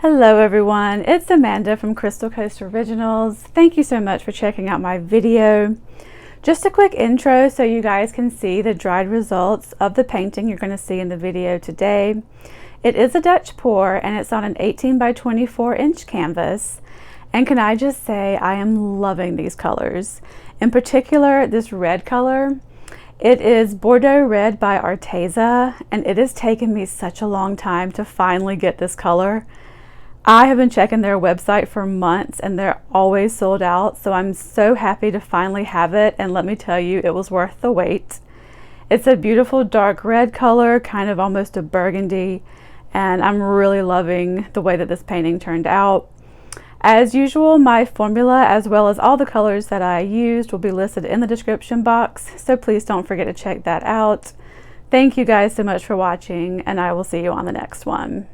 Hello everyone, it's Amanda from Crystal Coast Originals. Thank you so much for checking out my video. Just a quick intro so you guys can see the dried results of the painting you're going to see in the video today. It is a Dutch pour and it's on an 18 by 24 inch canvas. And can I just say I am loving these colors. In particular, this red color. It is Bordeaux Red by Arteza, and it has taken me such a long time to finally get this color. I have been checking their website for months and they're always sold out, so I'm so happy to finally have it, and let me tell you, it was worth the wait. It's a beautiful dark red color, kind of almost a burgundy, and I'm really loving the way that this painting turned out. As usual, my formula as well as all the colors that I used will be listed in the description box, so please don't forget to check that out. Thank you guys so much for watching, and I will see you on the next one.